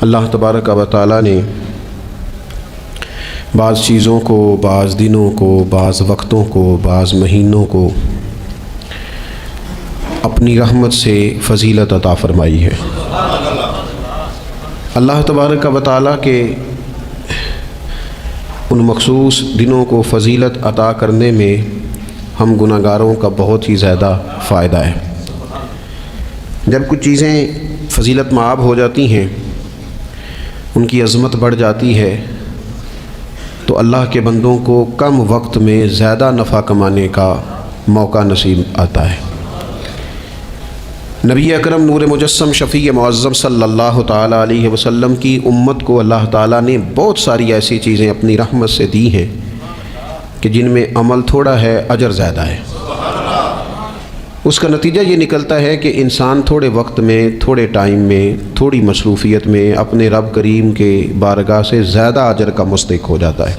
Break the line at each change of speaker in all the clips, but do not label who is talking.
اللہ تبارک و تعالی نے بعض چیزوں کو، بعض دنوں کو، بعض وقتوں کو، بعض مہینوں کو اپنی رحمت سے فضیلت عطا فرمائی ہے۔ اللہ تبارک و تعالی کے ان مخصوص دنوں کو فضیلت عطا کرنے میں ہم گناہ گاروں کا بہت ہی زیادہ فائدہ ہے۔ جب کچھ چیزیں فضیلت مآب ہو جاتی ہیں، ان کی عظمت بڑھ جاتی ہے، تو اللہ کے بندوں کو کم وقت میں زیادہ نفع کمانے کا موقع نصیب آتا ہے۔ نبی اکرم نور مجسم شفیع معظم صلی اللہ تعالیٰ علیہ وسلم کی امت کو اللہ تعالیٰ نے بہت ساری ایسی چیزیں اپنی رحمت سے دی ہیں کہ جن میں عمل تھوڑا ہے، اجر زیادہ ہے۔ اس کا نتیجہ یہ نکلتا ہے کہ انسان تھوڑے وقت میں، تھوڑے ٹائم میں، تھوڑی مصروفیت میں اپنے رب کریم کے بارگاہ سے زیادہ اجر کا مستحق ہو جاتا ہے۔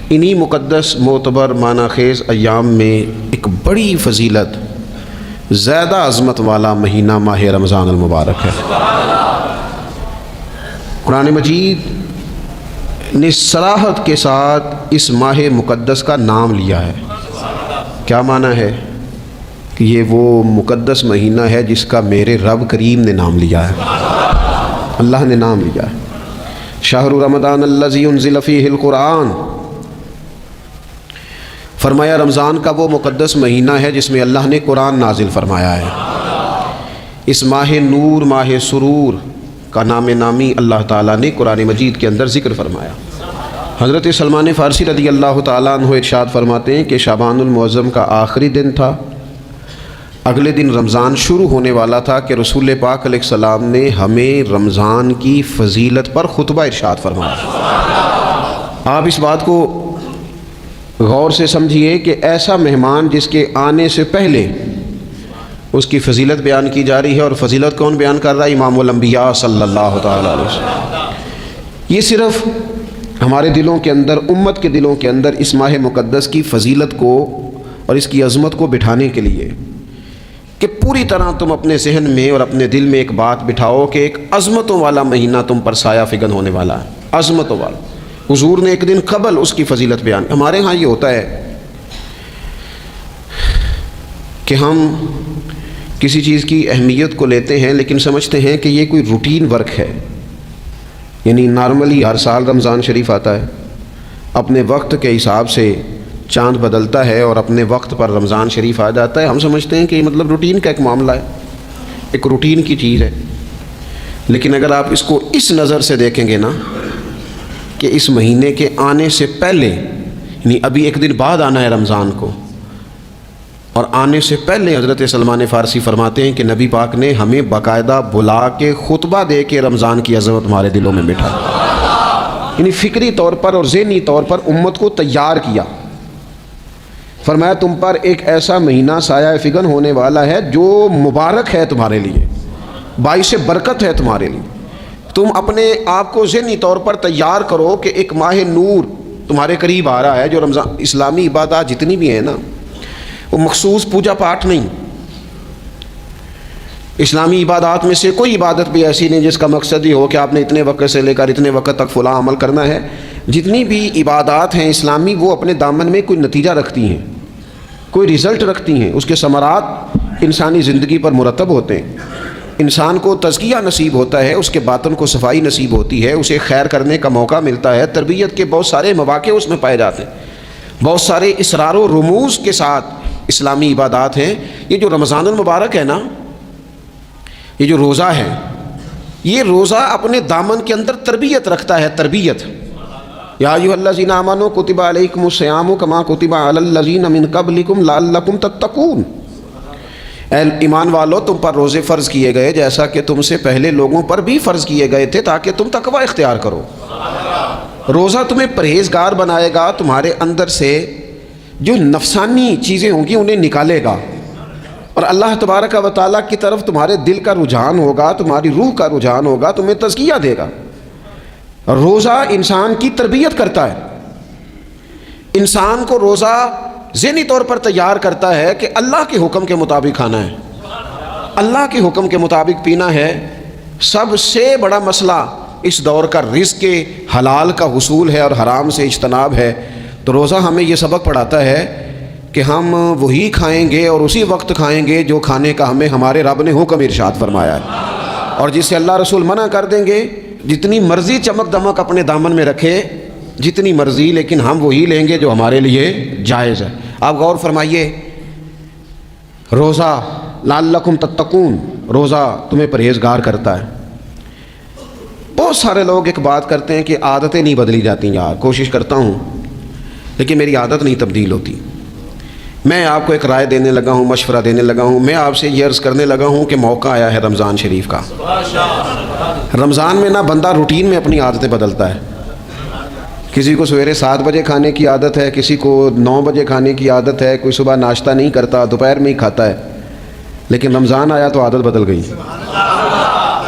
انہی مقدس، معتبر، معنی خیز ایام میں ایک بڑی فضیلت، زیادہ عظمت والا مہینہ ماہ رمضان المبارک ہے۔ قرآن مجید نے صراحت کے ساتھ اس ماہ مقدس کا نام لیا ہے۔ کیا معنی ہے؟ کہ یہ وہ مقدس مہینہ ہے جس کا میرے رب کریم نے نام لیا ہے، اللہ نے نام لیا ہے۔ شہر رمضان الذی انزل فیہ القرآن، فرمایا رمضان کا وہ مقدس مہینہ ہے جس میں اللہ نے قرآن نازل فرمایا ہے۔ اس ماہ نور، ماہ سرور کا نام نامی اللہ تعالیٰ نے قرآن مجید کے اندر ذکر فرمایا۔ حضرت سلمان فارسی رضی اللہ تعالیٰ عنہ ارشاد فرماتے ہیں کہ شعبان المعظم کا آخری دن تھا، اگلے دن رمضان شروع ہونے والا تھا کہ رسول پاک علیہ السلام نے ہمیں رمضان کی فضیلت پر خطبہ ارشاد فرمایا۔ آپ اس بات کو غور سے سمجھیے کہ ایسا مہمان جس کے آنے سے پہلے اس کی فضیلت بیان کی جا رہی ہے، اور فضیلت کون بیان کر رہا ہے؟ امام الانبیاء صلی اللہ تعالیٰ علیہ وسلم۔ یہ صرف ہمارے دلوں کے اندر، امت کے دلوں کے اندر اس ماہ مقدس کی فضیلت کو اور اس کی عظمت کو بٹھانے کے لیے کہ پوری طرح تم اپنے ذہن میں اور اپنے دل میں ایک بات بٹھاؤ کہ ایک عظمتوں والا مہینہ تم پر سایہ فگن ہونے والا ہے، عظمتوں والا۔ حضور نے ایک دن قبل اس کی فضیلت بیان۔ ہمارے ہاں یہ ہوتا ہے کہ ہم کسی چیز کی اہمیت کو لیتے ہیں لیکن سمجھتے ہیں کہ یہ کوئی روٹین ورک ہے، یعنی نارملی ہر سال رمضان شریف آتا ہے، اپنے وقت کے حساب سے چاند بدلتا ہے اور اپنے وقت پر رمضان شریف آ جاتا ہے۔ ہم سمجھتے ہیں کہ یہ مطلب روٹین کا ایک معاملہ ہے، ایک روٹین کی چیز ہے۔ لیکن اگر آپ اس کو اس نظر سے دیکھیں گے نا کہ اس مہینے کے آنے سے پہلے، یعنی ابھی ایک دن بعد آنا ہے رمضان کو، اور آنے سے پہلے حضرت سلمان فارسی فرماتے ہیں کہ نبی پاک نے ہمیں باقاعدہ بلا کے خطبہ دے کے رمضان کی عظمت ہمارے دلوں میں بٹھا، یعنی فکری طور پر اور ذہنی طور پر امت کو تیار کیا۔ فرمایا تم پر ایک ایسا مہینہ سایہ فگن ہونے والا ہے جو مبارک ہے تمہارے لیے، باعث برکت ہے تمہارے لیے۔ تم اپنے آپ کو ذہنی طور پر تیار کرو کہ ایک ماہ نور تمہارے قریب آ رہا ہے۔ جو رمضان، اسلامی عبادات جتنی بھی ہیں نا، وہ مخصوص پوجا پاٹ نہیں۔ اسلامی عبادات میں سے کوئی عبادت بھی ایسی نہیں جس کا مقصد یہ ہو کہ آپ نے اتنے وقت سے لے کر اتنے وقت تک فلاں عمل کرنا ہے۔ جتنی بھی عبادات ہیں اسلامی، وہ اپنے دامن میں کوئی نتیجہ رکھتی ہیں، کوئی رزلٹ رکھتی ہیں، اس کے ثمرات انسانی زندگی پر مرتب ہوتے ہیں۔ انسان کو تزکیہ نصیب ہوتا ہے، اس کے باطن کو صفائی نصیب ہوتی ہے، اسے خیر کرنے کا موقع ملتا ہے، تربیت کے بہت سارے مواقع اس میں پائے جاتے ہیں، بہت سارے اسرار و رموز کے ساتھ اسلامی عبادات ہیں۔ یہ جو رمضان المبارک ہے نا، یہ جو روزہ ہے، یہ روزہ اپنے دامن کے اندر تربیت رکھتا ہے، تربیت۔ یا ایھا الذین آمنوا کتب علیکم الصیام کما کتب علی الذین من قبلکم لعلکم تتقون۔ اے ایمان والو، تم پر روزے فرض کیے گئے جیسا کہ تم سے پہلے لوگوں پر بھی فرض کیے گئے تھے تاکہ تم تقوی اختیار کرو۔ روزہ تمہیں پرہیزگار بنائے گا، تمہارے اندر سے جو نفسانی چیزیں ہوں گی انہیں نکالے گا، اور اللہ تبارک و تعالیٰ کی طرف تمہارے دل کا رجحان ہوگا، تمہاری روح کا رجحان ہوگا، تمہیں تزکیہ دے گا۔ روزہ انسان کی تربیت کرتا ہے، انسان کو روزہ ذہنی طور پر تیار کرتا ہے کہ اللہ کے حکم کے مطابق کھانا ہے، اللہ کے حکم کے مطابق پینا ہے، سب سے بڑا مسئلہ اس دور کا رزق کے حلال کا حصول ہے اور حرام سے اجتناب ہے. تو روزہ ہمیں یہ سبق پڑھاتا ہے کہ ہم وہی کھائیں گے اور اسی وقت کھائیں گے جو کھانے کا ہمیں ہمارے رب نے حکم ارشاد فرمایا ہے، اور جس سے اللہ رسول منع کر دیں گے جتنی مرضی چمک دمک اپنے دامن میں رکھے، جتنی مرضی، لیکن ہم وہی لیں گے جو ہمارے لیے جائز ہے. آپ غور فرمائیے، روزہ لعلکم تتقون، روزہ تمہیں پرہیزگار کرتا ہے. بہت سارے لوگ ایک بات کرتے ہیں کہ عادتیں نہیں بدلی جاتی. یار کوشش کرتا ہوں لیکن میری عادت نہیں تبدیل ہوتی. میں آپ کو ایک رائے دینے لگا ہوں، مشورہ دینے لگا ہوں. میں آپ سے یہ عرض کرنے لگا ہوں کہ موقع آیا ہے رمضان شریف کا. رمضان میں نہ بندہ روٹین میں اپنی عادتیں بدلتا ہے. کسی کو سویرے 7 بجے کھانے کی عادت ہے، کسی کو 9 بجے کھانے کی عادت ہے، کوئی صبح ناشتہ نہیں کرتا، دوپہر میں ہی کھاتا ہے. لیکن رمضان آیا تو عادت بدل گئی.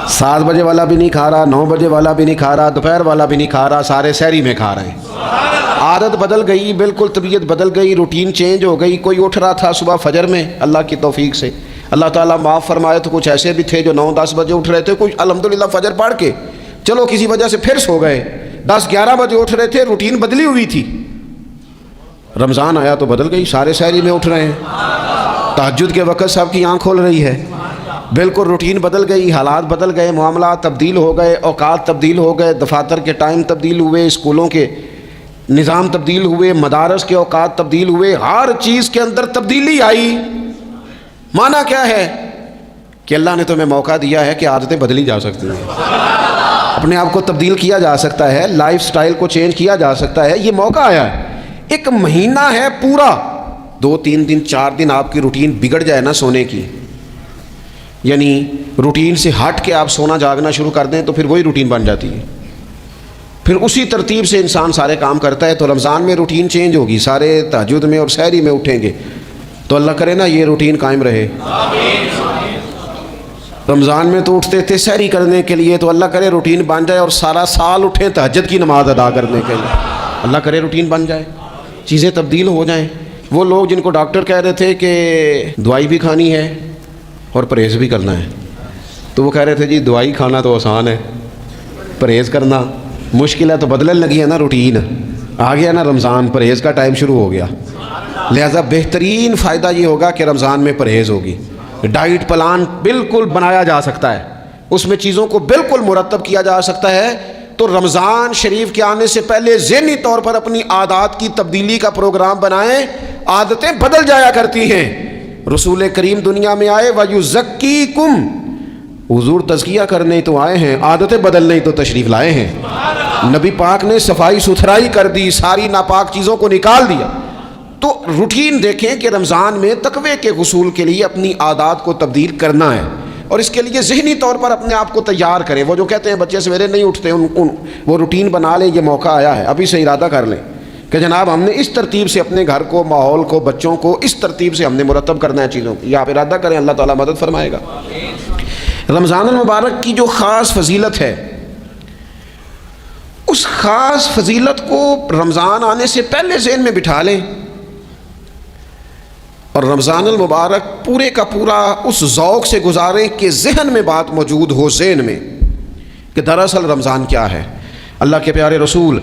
7 بجے والا بھی نہیں کھا رہا، 9 بجے والا بھی نہیں کھا رہا، دوپہر والا بھی نہیں کھا رہا، سارے سحری میں کھا رہے ہیں. عادت بدل گئی، بالکل طبیعت بدل گئی، روٹین چینج ہو گئی. کوئی اٹھ رہا تھا صبح فجر میں اللہ کی توفیق سے، اللہ تعالیٰ معاف فرمائے، تو کچھ ایسے بھی تھے جو 9-10 بجے اٹھ رہے تھے، کچھ الحمدللہ فجر پڑھ کے چلو کسی وجہ سے پھر سو گئے، 10-11 بجے اٹھ رہے تھے، روٹین بدلی ہوئی تھی. رمضان آیا تو بدل گئی، سارے سحری میں اٹھ رہے ہیں. تہجد کے وقت سب کی آنکھ کھول رہی ہے. بالکل روٹین بدل گئی، حالات بدل گئے، معاملات تبدیل ہو گئے، اوقات تبدیل ہو گئے، دفاتر کے ٹائم تبدیل ہوئے، اسکولوں کے نظام تبدیل ہوئے، مدارس کے اوقات تبدیل ہوئے، ہر چیز کے اندر تبدیلی آئی. معنی کیا ہے کہ اللہ نے تمہیں موقع دیا ہے کہ عادتیں بدلی جا سکتی ہیں، اپنے آپ کو تبدیل کیا جا سکتا ہے، لائف سٹائل کو چینج کیا جا سکتا ہے. یہ موقع آیا ہے. ایک مہینہ ہے پورا، 2-3 دن 4 دن آپ کی روٹین بگڑ جائے نا سونے کی، یعنی روٹین سے ہٹ کے آپ سونا جاگنا شروع کر دیں تو پھر وہی روٹین بن جاتی ہے. پھر اسی ترتیب سے انسان سارے کام کرتا ہے. تو رمضان میں روٹین چینج ہوگی، سارے تہجد میں اور سحری میں اٹھیں گے. تو اللہ کرے نا یہ روٹین قائم رہے. رمضان میں تو اٹھتے تھے سحری کرنے کے لیے، تو اللہ کرے روٹین بن جائے اور سارا سال اٹھیں تہجد کی نماز ادا کرنے کے لیے. اللہ کرے روٹین بن جائے، چیزیں تبدیل ہو جائیں. وہ لوگ جن کو ڈاکٹر کہہ رہے تھے کہ دوائی بھی کھانی ہے اور پرہیز بھی کرنا ہے، تو وہ کہہ رہے تھے جی دوائی کھانا تو آسان ہے، پرہیز کرنا مشکل ہے. تو بدلنے لگی ہے نا روٹین، آ گیا نا رمضان، پرہیز کا ٹائم شروع ہو گیا. لہذا بہترین فائدہ یہ ہوگا کہ رمضان میں پرہیز ہوگی. ڈائٹ پلان بالکل بنایا جا سکتا ہے، اس میں چیزوں کو بالکل مرتب کیا جا سکتا ہے. تو رمضان شریف کے آنے سے پہلے ذہنی طور پر اپنی عادات کی تبدیلی کا پروگرام بنائیں. عادتیں بدل جایا کرتی ہیں. رسول کریم دنیا میں آئے وَيُزَكِّيكُمْ، حضور تزکیہ کرنے تو آئے ہیں، عادتیں بدلنے تو تشریف لائے ہیں. نبی پاک نے صفائی ستھرائی کر دی، ساری ناپاک چیزوں کو نکال دیا. تو روٹین دیکھیں کہ رمضان میں تقوی کے حصول کے لیے اپنی عادات کو تبدیل کرنا ہے، اور اس کے لیے ذہنی طور پر اپنے آپ کو تیار کریں. وہ جو کہتے ہیں بچے سویرے نہیں اٹھتے، وہ روٹین بنا لیں. یہ موقع آیا ہے، ابھی سے ارادہ کر لیں کہ جناب ہم نے اس ترتیب سے اپنے گھر کو، ماحول کو، بچوں کو اس ترتیب سے ہم نے مرتب کرنا ہے چیزوں کو. یہ آپ ارادہ کریں، اللہ تعالیٰ مدد فرمائے گا. رمضان المبارک کی جو خاص فضیلت ہے، اس خاص فضیلت کو رمضان آنے سے پہلے ذہن میں بٹھا لیں، اور رمضان المبارک پورے کا پورا اس ذوق سے گزاریں کہ ذہن میں بات موجود ہو، ذہن میں کہ دراصل رمضان کیا ہے. اللہ کے پیارے رسول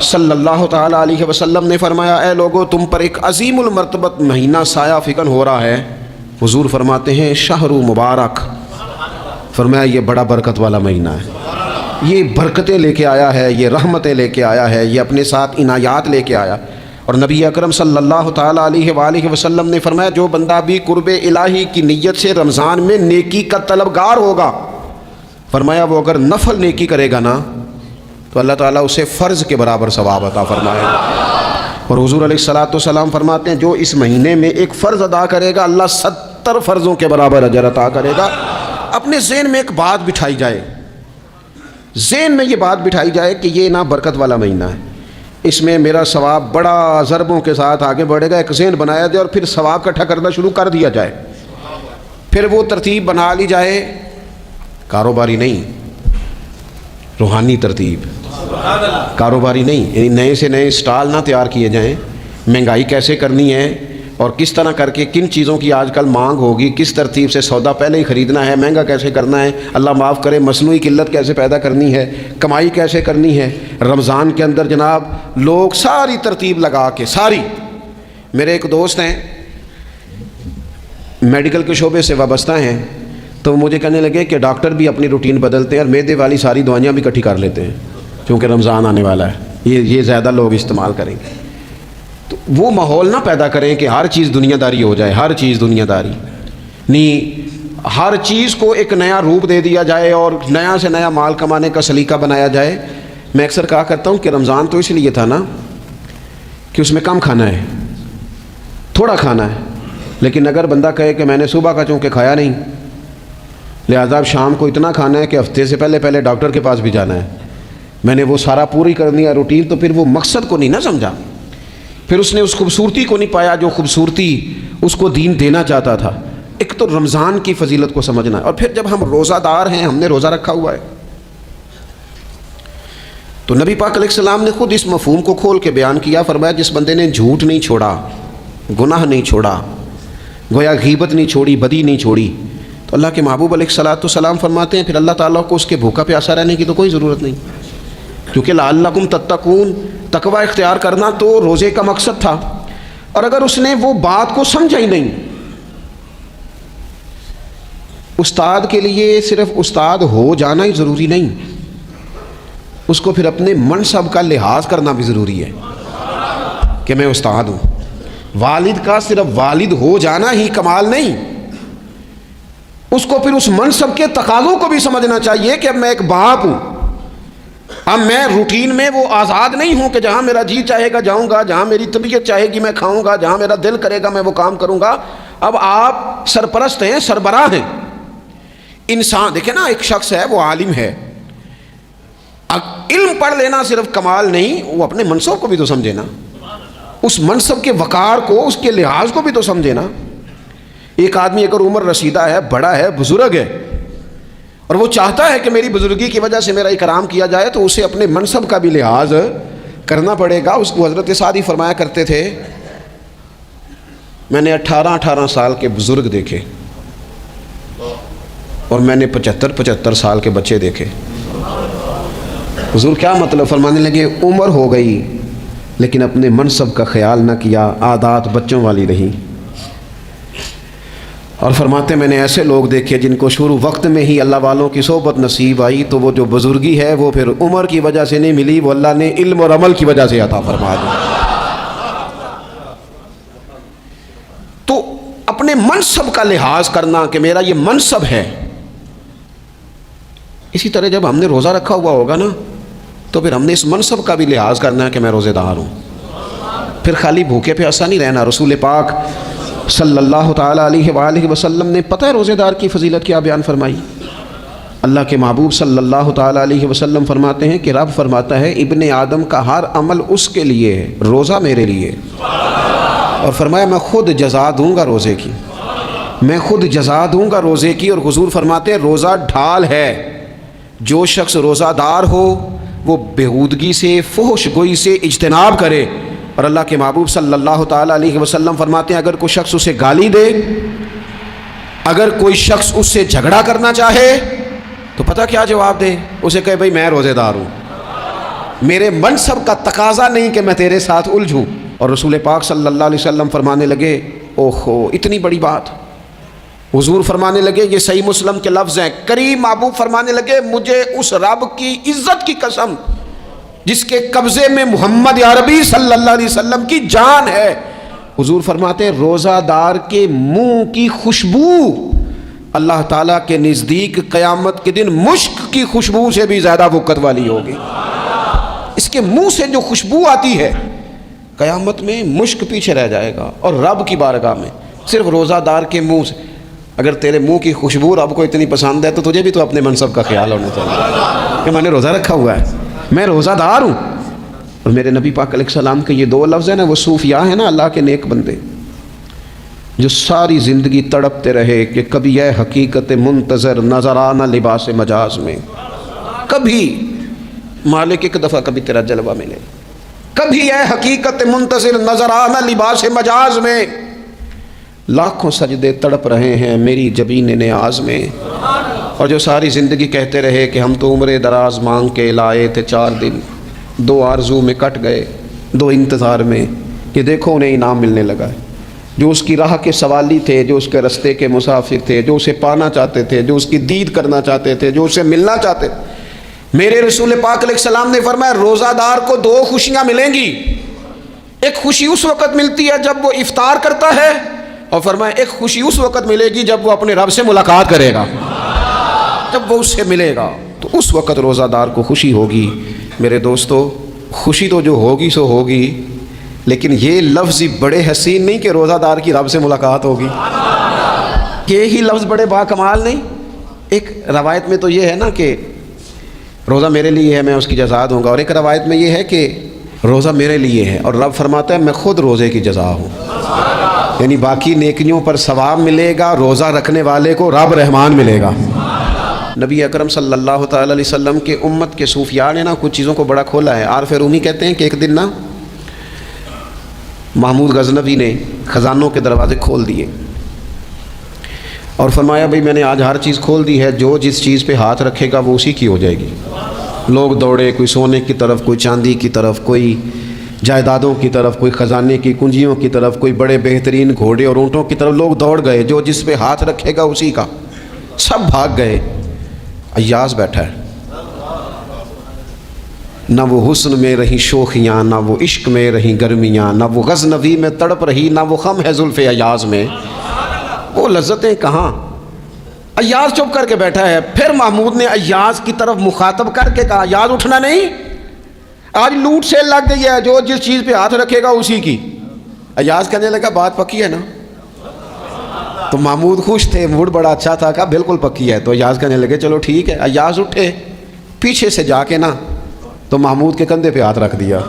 صلی اللہ تعالیٰ علیہ وسلم نے فرمایا، اے لوگو تم پر ایک عظیم المرتبت مہینہ سایہ فکن ہو رہا ہے. حضور فرماتے ہیں شہر مبارک، فرمایا یہ بڑا برکت والا مہینہ ہے، یہ برکتیں لے کے آیا ہے، یہ رحمتیں لے کے آیا ہے، یہ اپنے ساتھ عنایات لے کے آیا. اور نبی اکرم صلی اللہ تعالیٰ علیہ وآلہ وسلم نے فرمایا جو بندہ بھی قرب الہی کی نیت سے رمضان میں نیکی کا طلبگار ہوگا، فرمایا وہ اگر نفل نیکی کرے گا نا تو اللہ تعالیٰ اسے فرض کے برابر ثواب عطا فرمائے گا. اور حضور علیہ الصلوۃ والسلام فرماتے ہیں جو اس مہینے میں ایک فرض ادا کرے گا اللہ 70 فرضوں کے برابر اجر عطا کرے گا. اپنے ذہن میں ایک بات بٹھائی جائے، ذہن میں یہ بات بٹھائی جائے کہ یہ نا برکت والا مہینہ ہے، اس میں میرا ثواب بڑا ضربوں کے ساتھ آگے بڑھے گا. ایک ذہن بنایا جائے اور پھر ثواب اکٹھا کرنا شروع کر دیا جائے. پھر وہ ترتیب بنا لی جائے، کاروباری نہیں، روحانی ترتیب، کاروباری نہیں، یعنی نئے سے نئے اسٹال نہ تیار کیے جائیں. مہنگائی کیسے کرنی ہے، اور کس طرح کر کے کن چیزوں کی آج کل مانگ ہوگی، کس ترتیب سے سودا پہلے ہی خریدنا ہے، مہنگا کیسے کرنا ہے، اللہ معاف کرے مصنوعی قلت کیسے پیدا کرنی ہے، کمائی کیسے کرنی ہے۔ رمضان کے اندر جناب لوگ ساری ترتیب لگا کے ساری، میرے ایک دوست ہیں میڈیکل کے شعبے سے وابستہ ہیں، تو مجھے کہنے لگے کہ ڈاکٹر بھی اپنی روٹین بدلتے ہیں اور معدے والی ساری دوائیاں بھی اکٹھی کر لیتے ہیں کیونکہ رمضان آنے والا ہے، یہ زیادہ لوگ استعمال کریں گے۔ تو وہ ماحول نہ پیدا کریں کہ ہر چیز دنیا داری ہو جائے، ہر چیز دنیا داری نہیں، ہر چیز کو ایک نیا روپ دے دیا جائے اور نیا سے نیا مال کمانے کا سلیقہ بنایا جائے۔ میں اکثر کہا کرتا ہوں کہ رمضان تو اس لیے تھا نا کہ اس میں کم کھانا ہے، تھوڑا کھانا ہے، لیکن اگر بندہ کہے کہ میں نے صبح کا چونکہ کھایا نہیں لہذا اب شام کو اتنا کھانا ہے کہ ہفتے سے پہلے ڈاکٹر کے پاس بھی جانا ہے، میں نے وہ سارا پوری کرنی ہے روٹین، تو پھر وہ مقصد کو نہیں نہ سمجھا، پھر اس نے اس خوبصورتی کو نہیں پایا جو خوبصورتی اس کو دین دینا چاہتا تھا۔ ایک تو رمضان کی فضیلت کو سمجھنا ہے، اور پھر جب ہم روزہ دار ہیں، ہم نے روزہ رکھا ہوا ہے، تو نبی پاک علیہ السلام نے خود اس مفہوم کو کھول کے بیان کیا، فرمایا جس بندے نے جھوٹ نہیں چھوڑا، گناہ نہیں چھوڑا، گویا غیبت نہیں چھوڑی، بدی نہیں چھوڑی، تو اللہ کے محبوب علیہ الصلوۃ والسلام فرماتے ہیں پھر اللہ تعالیٰ کو اس کے بھوکا پیاسا رہنے کی تو کوئی ضرورت نہیں، کیونکہ لعلکم تتقون، تقوی اختیار کرنا تو روزے کا مقصد تھا۔ اور اگر اس نے وہ بات کو سمجھا ہی نہیں، استاد کے لیے صرف استاد ہو جانا ہی ضروری نہیں، اس کو پھر اپنے منصب کا لحاظ کرنا بھی ضروری ہے کہ میں استاد ہوں۔ والد کا صرف والد ہو جانا ہی کمال نہیں، اس کو پھر اس منصب کے تقاضوں کو بھی سمجھنا چاہیے کہ اب میں ایک باپ ہوں، اب میں روٹین میں وہ آزاد نہیں ہوں کہ جہاں میرا جی چاہے گا جاؤں گا، جہاں میری طبیعت چاہے گی میں کھاؤں گا، جہاں میرا دل کرے گا میں وہ کام کروں گا۔ اب آپ سرپرست ہیں، سربراہ ہیں۔ انسان دیکھیں نا، ایک شخص ہے وہ عالم ہے، علم پڑھ لینا صرف کمال نہیں، وہ اپنے منصب کو بھی تو سمجھے نا، اس منصب کے وقار کو، اس کے لحاظ کو بھی تو سمجھے نا۔ ایک آدمی اگر عمر رسیدہ ہے، بڑا ہے، بزرگ ہے، اور وہ چاہتا ہے کہ میری بزرگی کی وجہ سے میرا اکرام کیا جائے، تو اسے اپنے منصب کا بھی لحاظ کرنا پڑے گا۔ اس کو حضرت سعدی فرمایا کرتے تھے میں نے 18 سال کے بزرگ دیکھے اور میں نے 75 سال کے بچے دیکھے۔ حضور کیا مطلب؟ فرمانے لگے عمر ہو گئی لیکن اپنے منصب کا خیال نہ کیا، عادات بچوں والی رہی۔ اور فرماتے میں نے ایسے لوگ دیکھے جن کو شروع وقت میں ہی اللہ والوں کی صحبت نصیب آئی، تو وہ جو بزرگی ہے وہ پھر عمر کی وجہ سے نہیں ملی، وہ اللہ نے علم اور عمل کی وجہ سے عطا فرما دی۔ تو اپنے منصب کا لحاظ کرنا کہ میرا یہ منصب ہے۔ اسی طرح جب ہم نے روزہ رکھا ہوا ہوگا نا، تو پھر ہم نے اس منصب کا بھی لحاظ کرنا ہے کہ میں روزے دار ہوں۔ پھر خالی بھوکے پیاسا نہیں رہنا۔ رسول پاک صلی اللہ تعالیٰ علیہ وآلہ وسلم نے پتہ ہے روزے دار کی فضیلت کیا بیان فرمائی؟ اللہ کے محبوب صلی اللہ تعالیٰ علیہ وسلم فرماتے ہیں کہ رب فرماتا ہے ابن آدم کا ہر عمل اس کے لیے ہے، روزہ میرے لیے، اور فرمایا میں خود جزا دوں گا روزے کی، میں خود جزا دوں گا روزے کی۔ اور حضور فرماتے ہیں روزہ ڈھال ہے، جو شخص روزہ دار ہو وہ بےہودگی سے، فحش گوئی سے اجتناب کرے۔ اور اللہ کے محبوب صلی اللہ تعالیٰ علیہ وسلم فرماتے ہیں اگر کوئی شخص اسے گالی دے، اگر کوئی شخص اس سے جھگڑا کرنا چاہے تو پتہ کیا جواب دے؟ اسے کہے بھائی میں روزے دار ہوں، میرے منصب کا تقاضا نہیں کہ میں تیرے ساتھ الجھوں۔ اور رسول پاک صلی اللہ علیہ وسلم فرمانے لگے اوہو اتنی بڑی بات۔ حضور فرمانے لگے، یہ صحیح مسلم کے لفظ ہیں، کریم محبوب فرمانے لگے مجھے اس رب کی عزت کی قسم جس کے قبضے میں محمد عربی صلی اللہ علیہ وسلم کی جان ہے، حضور فرماتے ہیں روزہ دار کے منہ کی خوشبو اللہ تعالیٰ کے نزدیک قیامت کے دن مشک کی خوشبو سے بھی زیادہ وقت والی ہوگی۔ اس کے منہ سے جو خوشبو آتی ہے قیامت میں مشک پیچھے رہ جائے گا، اور رب کی بارگاہ میں صرف روزہ دار کے منہ سے، اگر تیرے منہ کی خوشبو رب کو اتنی پسند ہے تو تجھے بھی تو اپنے منصب کا خیال ہونا چاہیے کہ میں نے روزہ رکھا ہوا ہے، میں روزہ دار ہوں۔ اور میرے نبی پاک علیہ السلام کے یہ دو لفظ ہیں نا، وہ صوفیاء ہیں نا، اللہ کے نیک بندے جو ساری زندگی تڑپتے رہے کہ کبھی یہ حقیقت منتظر نظر آنا لباس مجاز میں، کبھی مالک ایک دفعہ کبھی تیرا جلوہ ملے، کبھی یہ حقیقت منتظر نظر آنا لباس مجاز میں۔ لاکھوں سجدے تڑپ رہے ہیں میری جبین نیاز میں، اور جو ساری زندگی کہتے رہے کہ ہم تو عمر دراز مانگ کے لائے تھے 4 دن، 2 آرزو میں کٹ گئے، 2 انتظار میں، کہ دیکھو انہیں انعام ملنے لگا ہے۔ جو اس کی راہ کے سوالی تھے، جو اس کے رستے کے مسافر تھے، جو اسے پانا چاہتے تھے، جو اس کی دید کرنا چاہتے تھے، جو اسے ملنا چاہتے تھے، میرے رسول پاک علیہ السلام نے فرمایا روزہ دار کو 2 خوشیاں ملیں گی۔ ایک خوشی اس وقت ملتی ہے جب وہ افطار کرتا ہے، اور فرمایا ایک خوشی اس وقت ملے گی جب وہ اپنے رب سے ملاقات کرے گا، جب وہ اس سے ملے گا تو اس وقت روزہ دار کو خوشی ہوگی۔ میرے دوستو، خوشی تو جو ہوگی سو ہوگی، لیکن یہ لفظ بڑے حسین نہیں کہ روزہ دار کی رب سے ملاقات ہوگی، یہی لفظ بڑے باکمال نہیں؟ ایک روایت میں تو یہ ہے نا کہ روزہ میرے لیے ہے، میں اس کی جزا دوں گا، اور ایک روایت میں یہ ہے کہ روزہ میرے لیے ہے اور رب فرماتا ہے میں خود روزے کی جزا ہوں، یعنی باقی نیکیوں پر ثواب ملے گا، روزہ رکھنے والے کو رب رحمان ملے گا۔ نبی اکرم صلی اللہ تعالی علیہ وسلم کے امت کے صوفیاء نے نا کچھ چیزوں کو بڑا کھولا ہے۔ عارف رومی کہتے ہیں کہ ایک دن نا محمود غزنوی نے خزانوں کے دروازے کھول دیے اور فرمایا بھئی میں نے آج ہر چیز کھول دی ہے، جو جس چیز پہ ہاتھ رکھے گا وہ اسی کی ہو جائے گی۔ لوگ دوڑے، کوئی سونے کی طرف، کوئی چاندی کی طرف، کوئی جائیدادوں کی طرف، کوئی خزانے کی کنجیوں کی طرف، کوئی بڑے بہترین گھوڑے اور اونٹوں کی طرف، لوگ دوڑ گئے، جو جس پہ ہاتھ رکھے گا اسی کا، سب بھاگ گئے۔ ایاز بیٹھا ہے، نہ وہ حسن میں رہی شوخیاں، نہ وہ عشق میں رہی گرمیاں، نہ وہ غزنوی میں تڑپ رہی، نہ وہ خم ہے زلف ایاز میں، وہ لذتیں کہاں۔ ایاز چپ کر کے بیٹھا ہے۔ پھر محمود نے ایاز کی طرف مخاطب کر کے کہا ایاز اٹھنا نہیں، آج لوٹ سیل لگ گئی ہے، جو جس چیز پہ ہاتھ رکھے گا اسی کی۔ ایاز کہنے لگا بات پکی ہے نا؟ تو محمود خوش تھے، موڈ بڑا اچھا تھا، کہا بالکل پکی ہے۔ تو ایاز کہنے لگے چلو ٹھیک ہے۔ ایاز اٹھے، پیچھے سے جا کے نا تو محمود کے کندھے پہ ہاتھ رکھ دیا،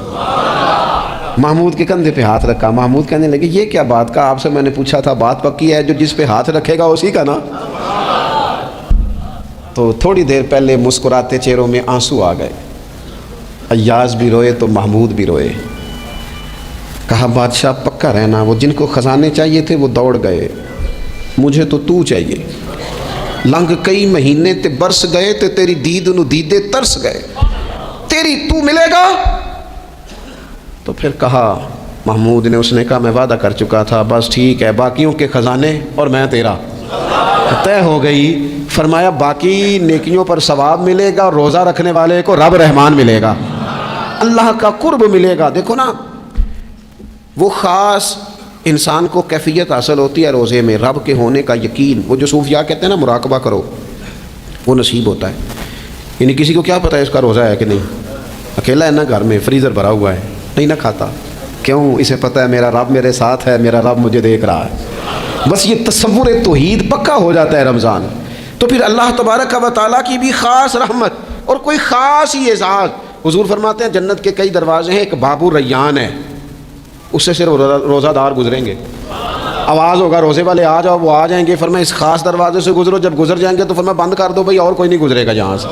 محمود کے کندھے پہ ہاتھ رکھا۔ محمود کہنے لگے یہ کیا بات کا، آپ سے میں نے پوچھا تھا بات پکی ہے، جو جس پہ ہاتھ رکھے گا اسی کا نا۔ تو تھوڑی دیر پہلے مسکراتے چہروں میں آنسو آ گئے، ایاز بھی روئے تو محمود بھی روئے۔ کہا بادشاہ پکا رہنا، وہ جن کو خزانے چاہیے تھے وہ دوڑ گئے، مجھے تو چاہیے۔ لنگ کئی مہینے تے برس گئے تے تیری دید نو دیدے ترس گئے، تیری تو ملے گا۔ تو پھر کہا محمود نے، اس نے کہا میں وعدہ کر چکا تھا، بس ٹھیک ہے، باقیوں کے خزانے اور میں تیرا، طے ہو گئی۔ فرمایا باقی نیکیوں پر ثواب ملے گا، روزہ رکھنے والے کو رب رحمان ملے گا، اللہ کا قرب ملے گا۔ دیکھو نا، وہ خاص انسان کو کیفیت حاصل ہوتی ہے روزے میں، رب کے ہونے کا یقین۔ وہ جو صوفیاء کہتے ہیں نا مراقبہ کرو، وہ نصیب ہوتا ہے۔ یعنی کسی کو کیا پتہ ہے اس کا روزہ ہے کہ نہیں، اکیلا ہے نا گھر میں، فریزر بھرا ہوا ہے، نہیں نہ کھاتا، کیوں؟ اسے پتہ ہے میرا رب میرے ساتھ ہے، میرا رب مجھے دیکھ رہا ہے۔ بس یہ تصور توحید پکا ہو جاتا ہے رمضان۔ تو پھر اللہ تبارک و تعالیٰ کی بھی خاص رحمت اور کوئی خاص ہی اعزاز۔ حضور فرماتے ہیں جنت کے کئی دروازے ہیں، ایک باب الریان ہے، اس سے صرف روزہ دار گزریں گے۔ آواز ہوگا روزے والے آ جاؤ، وہ آ جائیں گے، فرمایا اس خاص دروازے سے گزرو، جب گزر جائیں گے تو فرمایا بند کر دو بھائی، اور کوئی نہیں گزرے گا یہاں سے،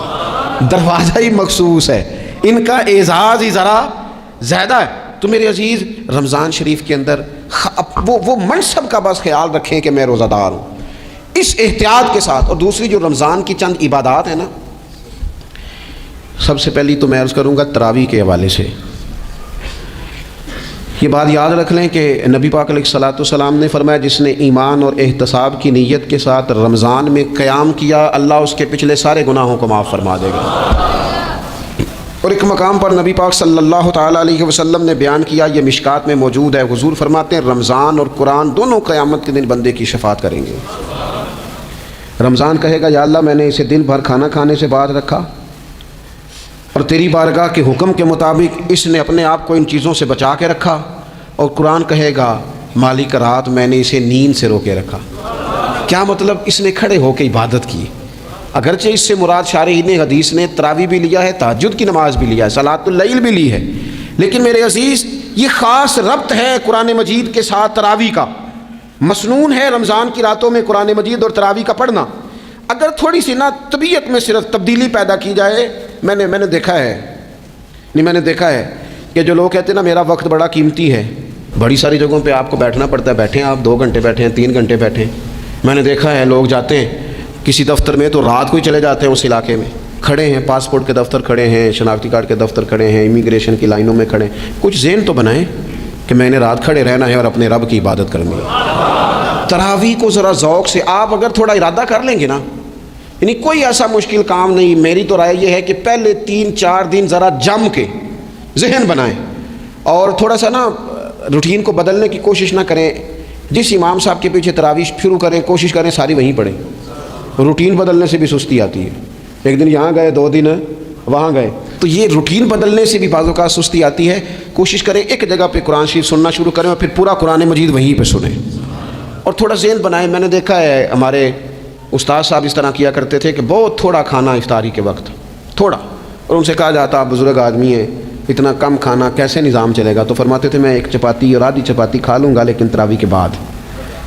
دروازہ ہی مخصوص ہے، ان کا اعزاز ہی ذرا زیادہ ہے۔ تو میرے عزیز، رمضان شریف کے اندر وہ منصب کا بس خیال رکھیں کہ میں روزہ دار ہوں، اس احتیاط کے ساتھ۔ اور دوسری جو رمضان کی چند عبادات ہیں نا، سب سے پہلی تو میں عرض کروں گا تراویح کے حوالے سے یہ بات یاد رکھ لیں کہ نبی پاک علیہ الصلوۃ والسلام نے فرمایا جس نے ایمان اور احتساب کی نیت کے ساتھ رمضان میں قیام کیا، اللہ اس کے پچھلے سارے گناہوں کو معاف فرما دے گا۔ اور ایک مقام پر نبی پاک صلی اللہ تعالیٰ علیہ وسلم نے بیان کیا، یہ مشکات میں موجود ہے، حضور فرماتے ہیں رمضان اور قرآن دونوں قیامت کے دن بندے کی شفاعت کریں گے۔ رمضان کہے گا یا اللہ میں نے اسے دن بھر کھانا کھانے سے باز رکھا، اور تیری بارگاہ کے حکم کے مطابق اس نے اپنے آپ کو ان چیزوں سے بچا کے رکھا۔ اور قرآن کہے گا مالک رات میں نے اسے نیند سے روکے رکھا۔ کیا مطلب؟ اس نے کھڑے ہو کے عبادت کی، اگرچہ اس سے مراد شارحین حدیث نے تراویح بھی لیا ہے، تہجد کی نماز بھی لیا ہے، صلاۃ اللیل بھی لی ہے، لیکن میرے عزیز یہ خاص ربط ہے قرآن مجید کے ساتھ تراویح کا۔ مسنون ہے رمضان کی راتوں میں قرآن مجید اور تراویح کا پڑھنا۔ اگر تھوڑی سی نا طبیعت میں صرف تبدیلی پیدا کی جائے، میں نے دیکھا ہے کہ جو لوگ کہتے ہیں نا میرا وقت بڑا قیمتی ہے، بڑی ساری جگہوں پہ آپ کو بیٹھنا پڑتا ہے، بیٹھیں آپ 2 گھنٹے بیٹھیں 3 گھنٹے بیٹھیں. میں نے دیکھا ہے لوگ جاتے ہیں کسی دفتر میں تو رات کو ہی چلے جاتے ہیں اس علاقے میں، کھڑے ہیں پاسپورٹ کے دفتر کھڑے ہیں، شناختی کارڈ کے دفتر کھڑے ہیں، امیگریشن کی لائنوں میں کھڑے ہیں. کچھ ذہن تو بنائیں کہ میں نے رات کھڑے رہنا ہے اور اپنے رب کی عبادت کرنی ہے. تراویح کو ذرا ذوق سے آپ اگر تھوڑا ارادہ کر لیں گے نا، یعنی کوئی ایسا مشکل کام نہیں. میری تو رائے یہ ہے کہ پہلے 3-4 دن ذرا جم کے ذہن بنائیں اور تھوڑا سا نا روٹین کو بدلنے کی کوشش نہ کریں. جس امام صاحب کے پیچھے تراویح شروع کریں کوشش کریں ساری وہیں پڑھیں. روٹین بدلنے سے بھی سستی آتی ہے. ایک دن یہاں گئے 2 دن وہاں گئے تو یہ روٹین بدلنے سے بھی بعض اوقات سستی آتی ہے. کوشش کریں ایک جگہ پہ قرآن شریف سننا شروع کریں اور پھر پورا قرآن مجید وہیں پہ سنیں اور تھوڑا ذہن بنائیں. میں نے دیکھا ہے ہمارے استاد صاحب اس طرح کیا کرتے تھے کہ بہت تھوڑا کھانا افطاری کے وقت تھوڑا، اور ان سے کہا جاتا آپ بزرگ آدمی ہیں اتنا کم کھانا کیسے نظام چلے گا؟ تو فرماتے تھے میں 1 چپاتی اور آدھی چپاتی کھا لوں گا لیکن تراویح کے بعد.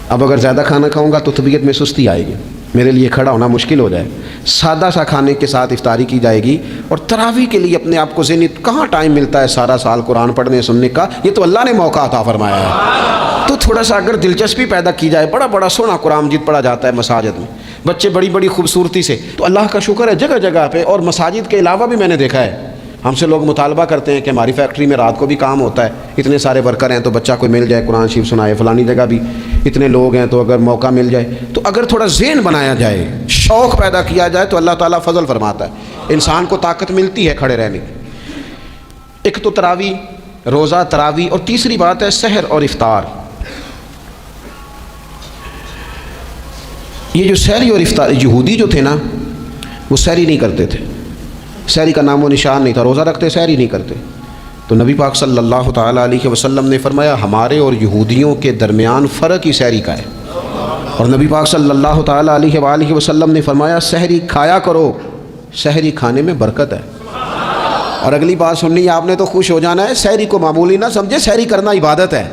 اب اگر زیادہ کھانا کھاؤں گا تو طبیعت میں سستی آئے گی، میرے لیے کھڑا ہونا مشکل ہو جائے. سادہ سا کھانے کے ساتھ افطاری کی جائے گی. اور تراویح کے لیے اپنے آپ کو ذہنی کہاں ٹائم ملتا ہے سارا سال قرآن پڑھنے سننے کا؟ یہ تو اللہ نے موقع عطا فرمایا ہے. تو تھوڑا سا اگر دلچسپی پیدا کی جائے، بڑا بڑا سونا قرآن مجید پڑھا جاتا ہے مساجد میں، بچے بڑی بڑی خوبصورتی سے، تو اللہ کا شکر ہے جگہ جگہ پہ. اور مساجد کے علاوہ بھی میں نے دیکھا ہے ہم سے لوگ مطالبہ کرتے ہیں کہ ہماری فیکٹری میں رات کو بھی کام ہوتا ہے، اتنے سارے ورکر ہیں تو بچہ کوئی مل جائے قرآن شریف سنائے، فلانی جگہ بھی اتنے لوگ ہیں تو اگر موقع مل جائے تو اگر تھوڑا ذہن بنایا جائے، شوق پیدا کیا جائے تو اللہ تعالیٰ فضل فرماتا ہے، انسان کو طاقت ملتی ہے کھڑے رہنے کی. ایک تو تراویح، روزہ، تراویح، اور تیسری بات ہے سحر اور افطار. یہ جو سحری اور افطار، یہودی جو تھے نا وہ سحری نہیں کرتے تھے، سحری کا نام و نشان نہیں تھا. روزہ رکھتے سحری نہیں کرتے. تو نبی پاک صلی اللہ تعالیٰ علیہ وسلم نے فرمایا ہمارے اور یہودیوں کے درمیان فرق ہی سحری کا ہے. اور نبی پاک صلی اللہ تعالیٰ علیہ وآلہ وسلم نے فرمایا سحری کھایا کرو، سحری کھانے میں برکت ہے. اور اگلی بات سننی ہے آپ نے تو خوش ہو جانا ہے، سحری کو معمولی نہ سمجھے، سحری کرنا عبادت ہے.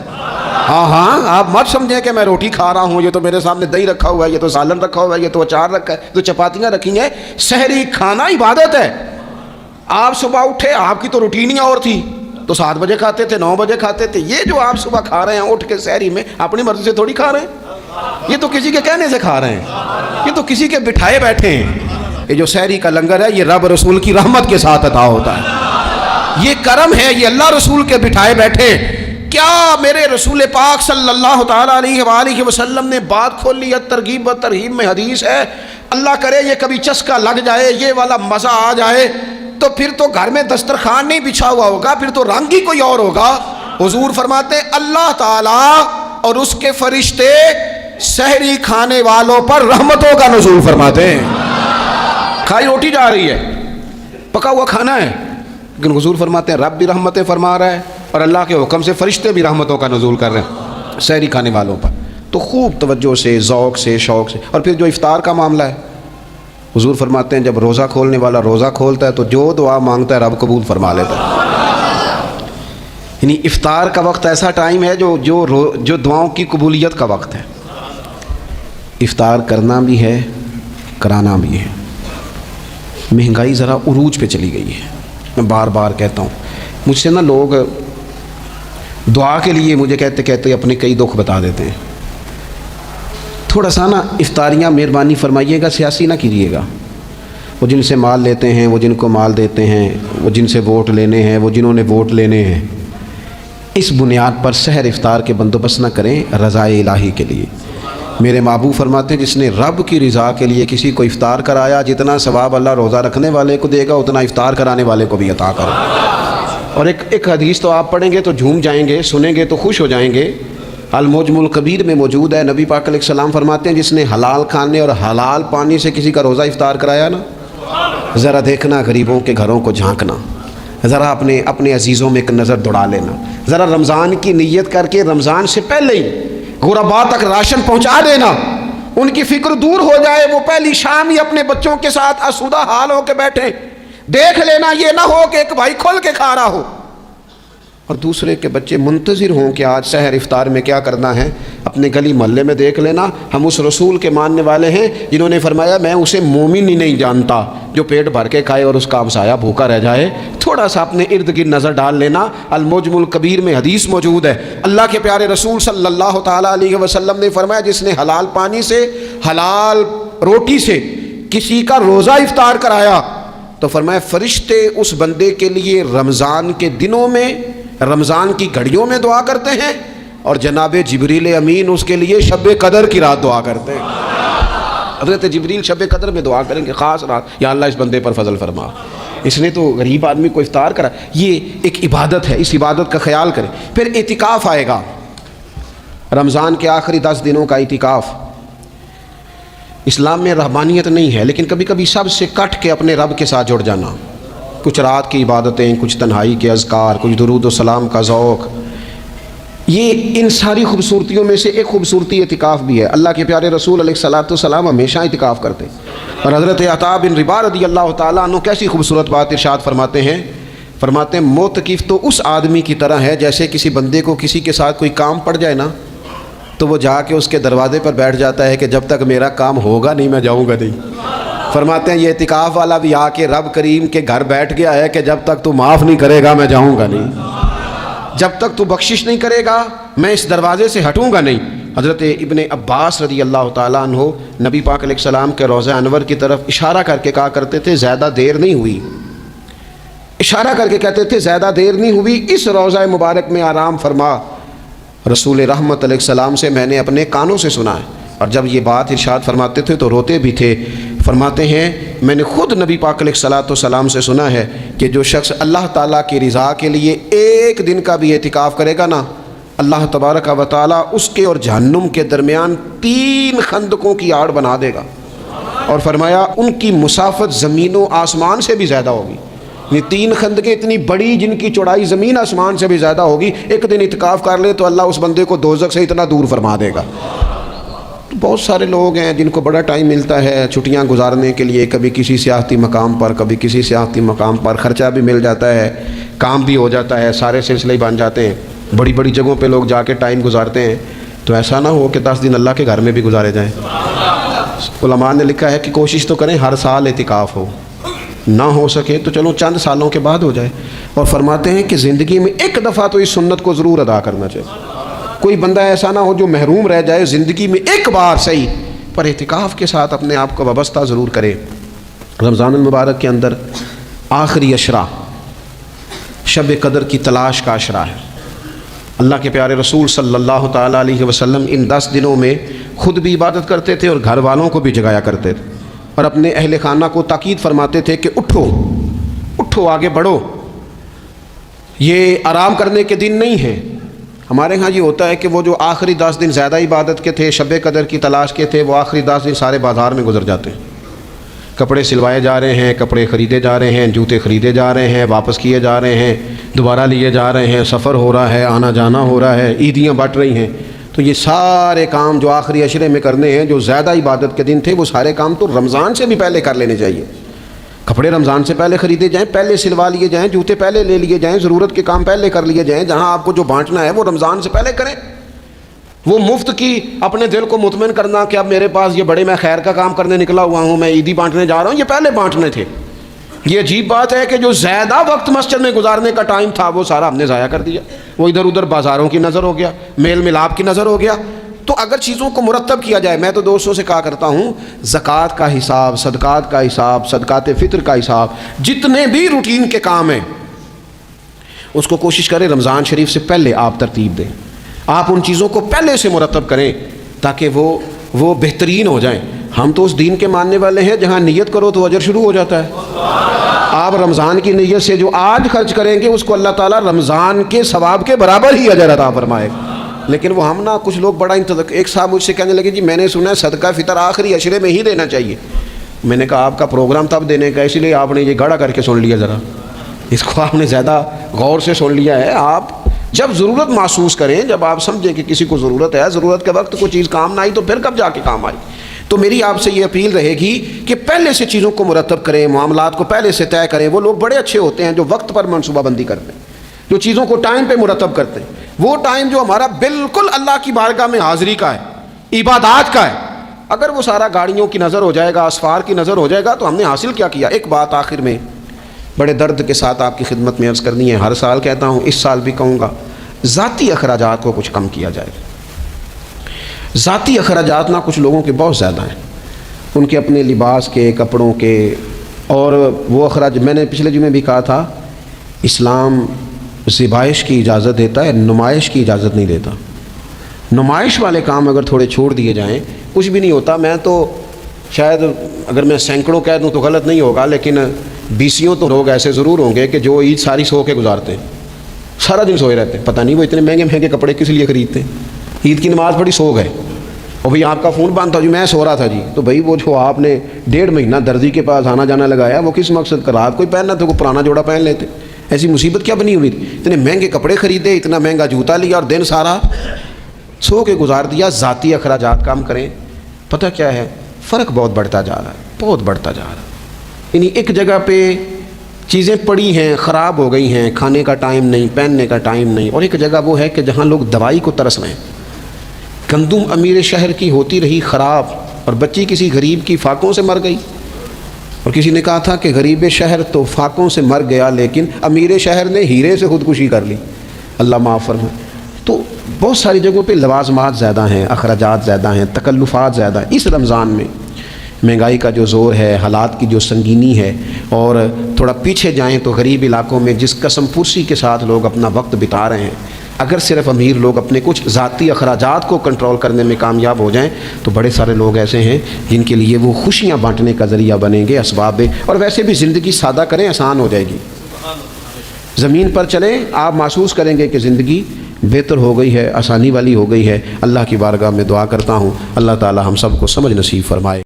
ہاں آپ مت سمجھیں کہ میں روٹی کھا رہا ہوں، یہ تو میرے سامنے دہی رکھا ہوا ہے، یہ تو سالن رکھا ہوا ہے، یہ تو اچار رکھا ہے، تو چپاتیاں رکھی ہیں. سحری کھانا عبادت ہے. آپ صبح اٹھے، آپ کی تو روٹین ہی اور تھی، تو 7 بجے کھاتے تھے، 9 بجے کھاتے تھے. یہ جو آپ صبح کھا رہے ہیں اٹھ کے سحری میں، اپنی مرضی سے تھوڑی کھا رہے ہیں، یہ تو کسی کے کہنے سے کھا رہے ہیں، یہ تو کسی کے بٹھائے بیٹھے ہیں. یہ جو سحری کا لنگر ہے یہ رب رسول کی رحمت کے ساتھ عطا ہوتا ہے، یہ کرم ہے، یہ اللہ رسول کے بٹھائے بیٹھے. کیا میرے رسول پاک صلی اللہ تعالیٰ علیہ وآلہ وسلم نے بات کھول لی ہے، ترغیب و ترہیب میں حدیث ہے. اللہ کرے یہ کبھی چسکا لگ جائے، یہ والا مزہ آ جائے تو پھر تو گھر میں دسترخوان نہیں بچھا ہوا ہوگا، پھر تو رنگ ہی کوئی اور ہوگا. حضور فرماتے ہیں اللہ تعالیٰ اور اس کے فرشتے سحری کھانے والوں پر رحمتوں کا نزول فرماتے ہیں. کھائی روٹی جا رہی ہے، پکا ہوا کھانا ہے، لیکن حضور فرماتے ہیں رب بھی رحمتیں فرما رہا ہے اور اللہ کے حکم سے فرشتے بھی رحمتوں کا نزول کر رہے ہیں سحری کھانے والوں پر. تو خوب توجہ سے، ذوق سے، شوق سے. اور پھر جو افطار کا معاملہ ہے، حضور فرماتے ہیں جب روزہ کھولنے والا روزہ کھولتا ہے تو جو دعا مانگتا ہے رب قبول فرما لیتا ہے. یعنی افطار کا وقت ایسا ٹائم ہے جو دعاؤں کی قبولیت کا وقت ہے. افطار کرنا بھی ہے، کرانا بھی ہے. مہنگائی ذرا عروج پہ چلی گئی ہے، میں بار بار کہتا ہوں. مجھ سے نا لوگ دعا کے لیے مجھے کہتے کہتے اپنے کئی دکھ بتا دیتے ہیں. تھوڑا سا نا افطاریاں مہربانی فرمائیے گا سیاسی نہ کیجیے گا. وہ جن سے مال لیتے ہیں، وہ جن کو مال دیتے ہیں، وہ جن سے ووٹ لینے ہیں، وہ جنہوں نے ووٹ لینے ہیں، اس بنیاد پر سحر افطار کے بندوبست نہ کریں رضائے الہی کے لیے. میرے محبوب فرماتے ہیں جس نے رب کی رضا کے لیے کسی کو افطار کرایا، جتنا ثواب اللہ روزہ رکھنے والے کو دے گا اتنا افطار کرانے والے کو بھی عطا کرے. اور ایک حدیث تو آپ پڑھیں گے تو جھوم جائیں گے، سنیں گے تو خوش ہو جائیں گے. المجم الکبیر میں موجود ہے. نبی پاک علیہ السلام فرماتے ہیں جس نے حلال کھانے اور حلال پانی سے کسی کا روزہ افطار کرایا نا، ذرا دیکھنا غریبوں کے گھروں کو جھانکنا، ذرا اپنے عزیزوں میں ایک نظر دوڑا لینا، ذرا رمضان کی نیت کر کے رمضان سے پہلے ہی غرباء تک راشن پہنچا دینا، ان کی فکر دور ہو جائے. وہ پہلی شام ہی اپنے بچوں کے ساتھ آسودہ حال ہو کے بیٹھیں. دیکھ لینا یہ نہ ہو کہ ایک بھائی کھول کے کھا رہا ہو. اور دوسرے کے بچے منتظر ہوں کہ آج سحر افطار میں کیا کرنا ہے، اپنے گلی محلے میں دیکھ لینا، ہم اس رسول کے ماننے والے ہیں جنہوں نے فرمایا میں اسے مومن ہی نہیں جانتا جو پیٹ بھر کے کھائے اور اس کا ہمسایہ بھوکا رہ جائے۔ تھوڑا سا اپنے ارد گرد نظر ڈال لینا، المعجم الکبیر میں حدیث موجود ہے، اللہ کے پیارے رسول صلی اللہ تعالیٰ علیہ وسلم نے فرمایا جس نے حلال پانی سے، حلال روٹی سے کسی کا روزہ افطار کرایا تو فرمایا فرشتے اس بندے کے لیے رمضان کے دنوں میں، رمضان کی گھڑیوں میں دعا کرتے ہیں، اور جناب جبریل امین اس کے لیے شب قدر کی رات دعا کرتے ہیں۔ حضرت جبریل شب قدر میں دعا کریں گے، خاص رات، یا اللہ اس بندے پر فضل فرما، اس نے تو غریب آدمی کو افطار کرا۔ یہ ایک عبادت ہے، اس عبادت کا خیال کریں۔ پھر اعتکاف آئے گا، رمضان کے آخری 10 دنوں کا اعتکاف۔ اسلام میں رہبانیت نہیں ہے، لیکن کبھی کبھی سب سے کٹ کے اپنے رب کے ساتھ جڑ جانا، کچھ رات کی عبادتیں، کچھ تنہائی کے اذکار، کچھ درود و سلام کا ذوق، یہ ان ساری خوبصورتیوں میں سے ایک خوبصورتی اعتکاف بھی ہے۔ اللہ کے پیارے رسول علیہ الصلوۃ والسلام ہمیشہ اعتکاف کرتے، اور حضرت عطا بن رباح رضی اللہ تعالیٰ عنہ کیسی خوبصورت بات ارشاد فرماتے ہیں، فرماتے ہیں معتکف تو اس آدمی کی طرح ہے جیسے کسی بندے کو کسی کے ساتھ کوئی کام پڑ جائے نا تو وہ جا کے اس کے دروازے پر بیٹھ جاتا ہے کہ جب تک میرا کام ہوگا نہیں میں جاؤں گا نہیں۔ فرماتے ہیں یہ اعتکاف والا بھی آ کے رب کریم کے گھر بیٹھ گیا ہے کہ جب تک تو معاف نہیں کرے گا میں جاؤں گا نہیں، جب تک تو بخشش نہیں کرے گا میں اس دروازے سے ہٹوں گا نہیں۔ حضرت ابن عباس رضی اللہ تعالیٰ عنہ نبی پاک علیہ السلام کے روضہ انور کی طرف اشارہ کر کے کہا کرتے تھے زیادہ دیر نہیں ہوئی، اشارہ کر کے کہتے تھے زیادہ دیر نہیں ہوئی، اس روضہ مبارک میں آرام فرما۔ رسول رحمت علیہ السلام سے میں نے اپنے کانوں سے سنا ہے، اور جب یہ بات ارشاد فرماتے تھے تو روتے بھی تھے۔ فرماتے ہیں میں نے خود نبی پاک علیہ السلام سے سنا ہے کہ جو شخص اللہ تعالیٰ کی رضا کے لیے ایک دن کا بھی اعتکاف کرے گا نا، اللہ تبارک و تعالیٰ اس کے اور جہنم کے درمیان 3 خندقوں کی آڑ بنا دے گا، اور فرمایا ان کی مسافت زمین و آسمان سے بھی زیادہ ہوگی۔ یہ 3 خندقیں اتنی بڑی جن کی چوڑائی زمین آسمان سے بھی زیادہ ہوگی، ایک دن اعتکاف کر لے تو اللہ اس بندے کو دوزخ سے اتنا دور فرما دے گا۔ بہت سارے لوگ ہیں جن کو بڑا ٹائم ملتا ہے چھٹیاں گزارنے کے لیے، کبھی کسی سیاحتی مقام پر، کبھی کسی سیاحتی مقام پر، خرچہ بھی مل جاتا ہے، کام بھی ہو جاتا ہے، سارے سلسلے ہی بن جاتے ہیں، بڑی بڑی جگہوں پہ لوگ جا کے ٹائم گزارتے ہیں۔ تو ایسا نہ ہو کہ 10 دن اللہ کے گھر میں بھی گزارے جائیں۔ علماء نے لکھا ہے کہ کوشش تو کریں ہر سال اعتکاف ہو، نہ ہو سکے تو چلو چند سالوں کے بعد ہو جائے، اور فرماتے ہیں کہ زندگی میں ایک دفعہ تو اس سنت کو ضرور ادا کرنا چاہیے۔ کوئی بندہ ایسا نہ ہو جو محروم رہ جائے، زندگی میں ایک بار صحیح پر اعتکاف کے ساتھ اپنے آپ کو وابستہ ضرور کرے۔ رمضان المبارک کے اندر آخری عشرہ شب قدر کی تلاش کا عشرہ ہے۔ اللہ کے پیارے رسول صلی اللہ تعالیٰ علیہ وسلم ان 10 دنوں میں خود بھی عبادت کرتے تھے اور گھر والوں کو بھی جگایا کرتے تھے، اور اپنے اہل خانہ کو تاکید فرماتے تھے کہ اٹھو اٹھو، آگے بڑھو، یہ آرام کرنے کے دن نہیں ہیں۔ ہمارے ہاں یہ ہوتا ہے کہ وہ جو آخری 10 دن زیادہ عبادت کے تھے، شب قدر کی تلاش کے تھے، وہ آخری 10 دن سارے بازار میں گزر جاتے ہیں، کپڑے سلوائے جا رہے ہیں، کپڑے خریدے جا رہے ہیں، جوتے خریدے جا رہے ہیں، واپس کیے جا رہے ہیں، دوبارہ لیے جا رہے ہیں، سفر ہو رہا ہے، آنا جانا ہو رہا ہے، عیدیاں بٹ رہی ہیں۔ تو یہ سارے کام جو آخری عشرے میں کرنے ہیں، جو زیادہ عبادت کے دن تھے، وہ سارے کام تو رمضان سے بھی پہلے کر لینے چاہیے۔ کپڑے رمضان سے پہلے خریدے جائیں، پہلے سلوا لیے جائیں، جوتے پہلے لے لیے جائیں، ضرورت کے کام پہلے کر لیے جائیں، جہاں آپ کو جو بانٹنا ہے وہ رمضان سے پہلے کریں۔ وہ مفت کی اپنے دل کو مطمئن کرنا کہ اب میرے پاس یہ بڑے میں خیر کا کام کرنے نکلا ہوا ہوں، میں عیدی بانٹنے جا رہا ہوں، یہ پہلے بانٹنے تھے۔ یہ عجیب بات ہے کہ جو زیادہ وقت مسجد میں گزارنے کا ٹائم تھا وہ سارا ہم نے ضائع کر دیا، وہ ادھر ادھر بازاروں کی نظر ہو گیا، میل ملاپ کی نظر ہو گیا۔ تو اگر چیزوں کو مرتب کیا جائے، میں تو دوستوں سے کہا کرتا ہوں زکوٰۃ کا حساب، صدقات کا حساب، صدقات فطر کا حساب، جتنے بھی روٹین کے کام ہیں اس کو کوشش کریں رمضان شریف سے پہلے آپ ترتیب دیں، آپ ان چیزوں کو پہلے سے مرتب کریں تاکہ وہ بہترین ہو جائیں۔ ہم تو اس دین کے ماننے والے ہیں جہاں نیت کرو تو اجر شروع ہو جاتا ہے۔ آپ رمضان کی نیت سے جو آج خرچ کریں گے اس کو اللہ تعالیٰ رمضان کے ثواب کے برابر ہی اجر عطا فرمائے گا۔ لیکن وہ ہم نا کچھ لوگ بڑا ایک صاحب مجھ سے کہنے لگے جی میں نے سنا ہے صدقہ فطر آخری عشرے میں ہی دینا چاہیے۔ میں نے کہا آپ کا پروگرام تب دینے کا، اسی لیے آپ نے یہ گاڑا کر کے سن لیا، ذرا اس کو آپ نے زیادہ غور سے سن لیا ہے۔ آپ جب ضرورت محسوس کریں، جب آپ سمجھیں کہ کسی کو ضرورت ہے، ضرورت کے وقت کوئی چیز کام نہ آئی تو پھر کب جا کے کام آئی۔ تو میری آپ سے یہ اپیل رہے گی کہ پہلے سے چیزوں کو مرتب کریں، معاملات کو پہلے سے طے کریں۔ وہ لوگ بڑے اچھے ہوتے ہیں جو وقت پر منصوبہ بندی کرتے ہیں، جو چیزوں کو ٹائم پہ مرتب کرتے ہیں، وہ ٹائم جو ہمارا بالکل اللہ کی بارگاہ میں حاضری کا ہے، عبادات کا ہے، اگر وہ سارا گاڑیوں کی نظر ہو جائے گا، اسفار کی نظر ہو جائے گا تو ہم نے حاصل کیا کیا؟ ایک بات آخر میں بڑے درد کے ساتھ آپ کی خدمت میں عرض کرنی ہے، ہر سال کہتا ہوں، اس سال بھی کہوں گا، ذاتی اخراجات کو کچھ کم کیا جائے۔ ذاتی اخراجات نہ کچھ لوگوں کے بہت زیادہ ہیں، ان کے اپنے لباس کے، کپڑوں کے، اور وہ اخراج میں نے پچھلے جمعے بھی کہا تھا، اسلام ذبائش کی اجازت دیتا ہے، نمائش کی اجازت نہیں دیتا۔ نمائش والے کام اگر تھوڑے چھوڑ دیے جائیں کچھ بھی نہیں ہوتا۔ میں تو شاید اگر میں سینکڑوں کہہ دوں تو غلط نہیں ہوگا، لیکن بیسیوں تو لوگ ایسے ضرور ہوں گے کہ جو عید ساری سو کے گزارتے ہیں، سارا دن سوئے رہتے ہیں، پتہ نہیں وہ اتنے مہنگے مہنگے کپڑے کس لیے خریدتے ہیں، عید کی نماز پڑھی سو گئے، اور بھئی آپ کا فون بند تھا جی میں سو رہا تھا جی، تو بھئی وہ جو آپ نے 1.5 مہینہ درزی کے پاس آنا جانا لگایا وہ کس مقصد کا؟ رات کوئی پہننا تو کوئی پرانا جوڑا پہن لیتے، ایسی مصیبت کیا بنی ہوئی تھی؟ اتنے مہنگے کپڑے خریدے، اتنا مہنگا جوتا لیا اور دن سارا سو کے گزار دیا۔ ذاتی اخراجات کام کریں۔ پتہ کیا ہے، فرق بہت بڑھتا جا رہا ہے، بہت بڑھتا جا رہا ہے۔ یعنی ایک جگہ پہ چیزیں پڑی ہیں، خراب ہو گئی ہیں، کھانے کا ٹائم نہیں، پہننے کا ٹائم نہیں، اور ایک جگہ وہ ہے کہ جہاں لوگ دوائی کو ترس رہے ہیں۔ گندم امیر شہر کی ہوتی رہی خراب، اور بچی کسی غریب کی فاقوں سے مر گئی، اور کسی نے کہا تھا کہ غریب شہر تو فاقوں سے مر گیا لیکن امیر شہر نے ہیرے سے خودکشی کر لی، اللہ معاف فرمائے۔ تو بہت ساری جگہوں پہ لوازمات زیادہ ہیں، اخراجات زیادہ ہیں، تکلفات زیادہ ہیں۔ اس رمضان میں مہنگائی کا جو زور ہے، حالات کی جو سنگینی ہے، اور تھوڑا پیچھے جائیں تو غریب علاقوں میں جس قسم پرسی کے ساتھ لوگ اپنا وقت بتا رہے ہیں، اگر صرف امیر لوگ اپنے کچھ ذاتی اخراجات کو کنٹرول کرنے میں کامیاب ہو جائیں تو بڑے سارے لوگ ایسے ہیں جن کے لیے وہ خوشیاں بانٹنے کا ذریعہ بنیں گے، اسباب۔ اور ویسے بھی زندگی سادہ کریں، آسان ہو جائے گی۔ زمین پر چلیں، آپ محسوس کریں گے کہ زندگی بہتر ہو گئی ہے، آسانی والی ہو گئی ہے۔ اللہ کی بارگاہ میں دعا کرتا ہوں اللہ تعالی ہم سب کو سمجھ نصیب فرمائے۔